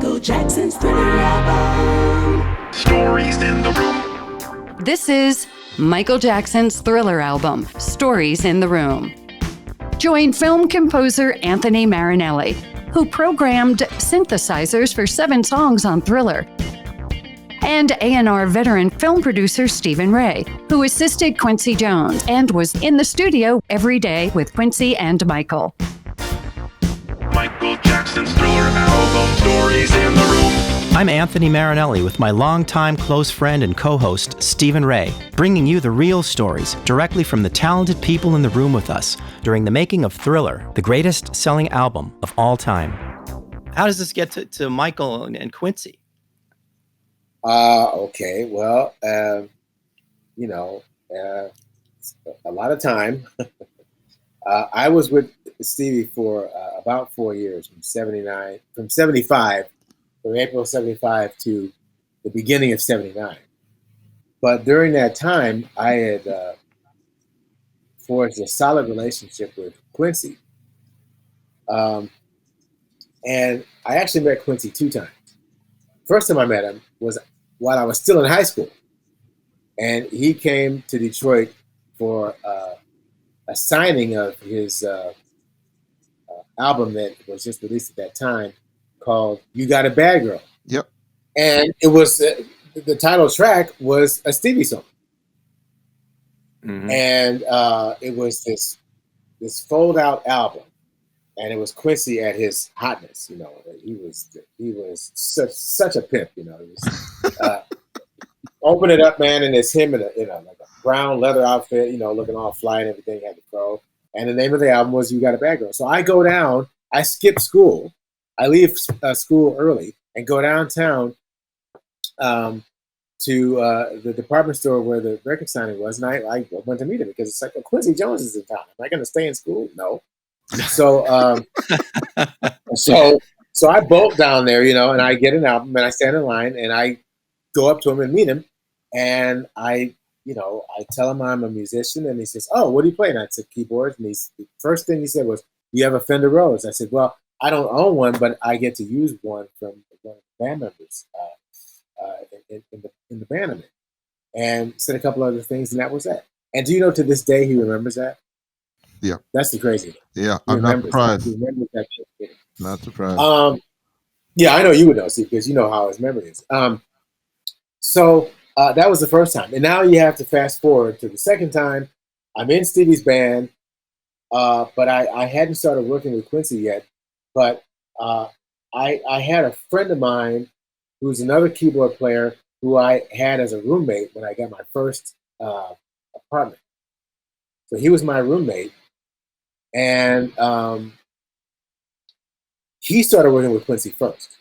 Michael Jackson's Thriller album. Stories in the Room. This is Michael Jackson's Thriller album, Stories in the Room. Join film composer Anthony Marinelli, who programmed synthesizers for 7 songs on Thriller, and A&R veteran film producer Stephen Ray, who assisted Quincy Jones and was in the studio every day with Quincy and Michael. Michael Jackson's Thriller album, Stories in the Room. I'm Anthony Marinelli with my longtime close friend and co-host, Stephen Ray, bringing you the real stories directly from the talented people in the room with us during the making of Thriller, the greatest selling album of all time. How does this get to Michael and Quincy? Okay. Well, a lot of time. I was with Stevie for about 4 years, from April 75 to the beginning of 79. But during that time, I had forged a solid relationship with Quincy. And I actually met Quincy 2 times. First time I met him was while I was still in high school. And he came to Detroit for a signing of his album that was just released at that time called You Got a Bad Girl. Yep. And it was, the title track was a Stevie song. Mm-hmm. And it was this fold-out album. And it was Quincy at his hotness, you know. He was such a pimp, you know. He was, open it up, man, and it's him in a like a brown leather outfit, you know, looking all fly and everything, had the fro. And the name of the album was You Got a Bad Girl. So I go down, I skip school, I leave school early and go downtown to the department store where the record signing was, and I went to meet him because it's like, well, Quincy Jones is in town. Am I going to stay in school? No. So so I bolt down there, you know, and I get an album and I stand in line and I go up to him and meet him, and I tell him I'm a musician, and he says, "Oh, what do you play?" And I said, "Keyboards." And the first thing he said was, "Do you have a Fender Rhodes?" I said, "Well, I don't own one, but I get to use one from one of the band members in the band I'm in." And said a couple other things, and that was that. And do you know, to this day he remembers that? Yeah, that's the crazy. Yeah, I'm not surprised. He remembers that. Not surprised. Yeah, I know you would know, see, because you know how his memory is. So that was the first time, and now you have to fast forward to the second time. I'm in Stevie's band, but I hadn't started working with Quincy yet. But I had a friend of mine who's another keyboard player who I had as a roommate when I got my first apartment. So he was my roommate, and he started working with Quincy first.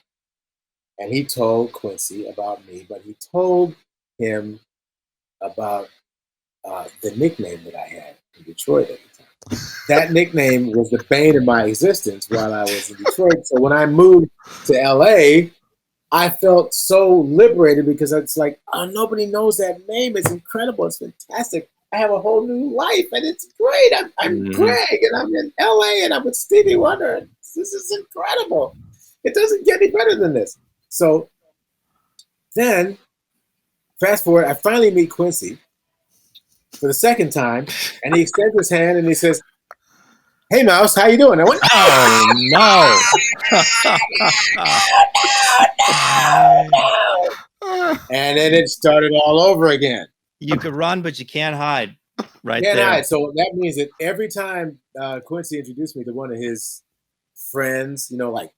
And he told Quincy about me, but he told him about the nickname that I had in Detroit at the time. That nickname was the bane of my existence while I was in Detroit. So when I moved to LA, I felt so liberated because it's like, oh, nobody knows that name. It's incredible. It's fantastic. I have a whole new life, and it's great. I'm Greg, and I'm in LA, and I'm with Stevie Wonder. And this is incredible. It doesn't get any better than this. So then, fast forward, I finally meet Quincy for the second time, and he extends his hand and he says, "Hey, Mouse, how you doing?" I went, "Oh, no." And then it started all over again. You could run, but you can't hide. Right can't there. Hide. So that means that every time Quincy introduced me to one of his friends, you know, like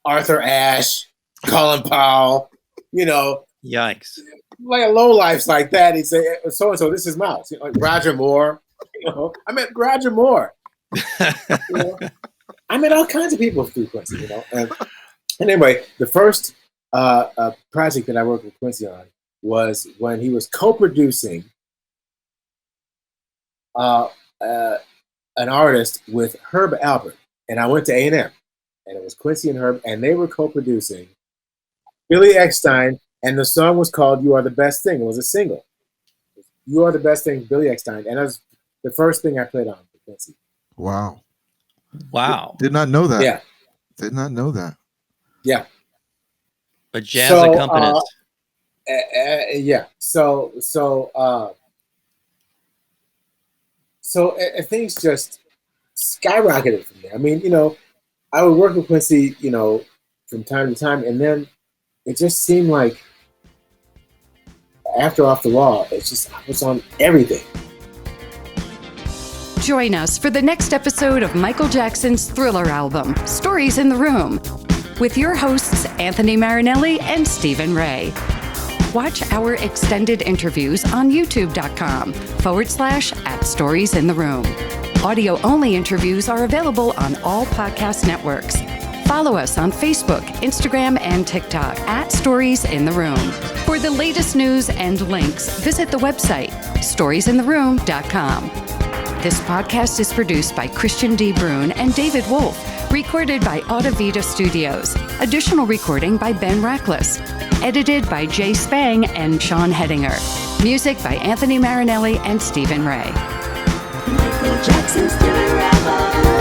Arthur Ashe, Colin Powell, you know. Yikes. Like a lowlifes like that, he'd say, "So-and-so, this is Mouse." You know, like Roger Moore. You know, I met Roger Moore. You know? I met all kinds of people through Quincy, you know. And anyway, the first project that I worked with Quincy on was when he was co-producing an artist with Herb Alpert. And I went to A&M, and it was Quincy and Herb, and they were co-producing Billy Eckstine, and the song was called "You Are the Best Thing." It was a single. "You Are the Best Thing," Billy Eckstine. And that was the first thing I played on for Quincy. Wow. Wow. Did not know that. Yeah. Did not know that. Yeah. A jazz accompanist. Yeah. So things just skyrocketed from there. I mean, I would work with Quincy, from time to time, and then it just seemed like after Off the Wall, I was on everything. Join us for the next episode of Michael Jackson's Thriller album, Stories in the Room, with your hosts Anthony Marinelli and Stephen Ray. Watch our extended interviews on youtube.com/@StoriesInTheRoom. Audio-only interviews are available on all podcast networks. Follow us on Facebook, Instagram, and TikTok @StoriesInTheRoom. For the latest news and links, visit the website, storiesintheroom.com. This podcast is produced by Christian D. Bruun and David Wolf, recorded by Audivita Studios. Additional recording by Ben Rackless. Edited by Jay Spang and Sean Hedinger. Music by Anthony Marinelli and Stephen Ray. Michael Jackson's Thriller album.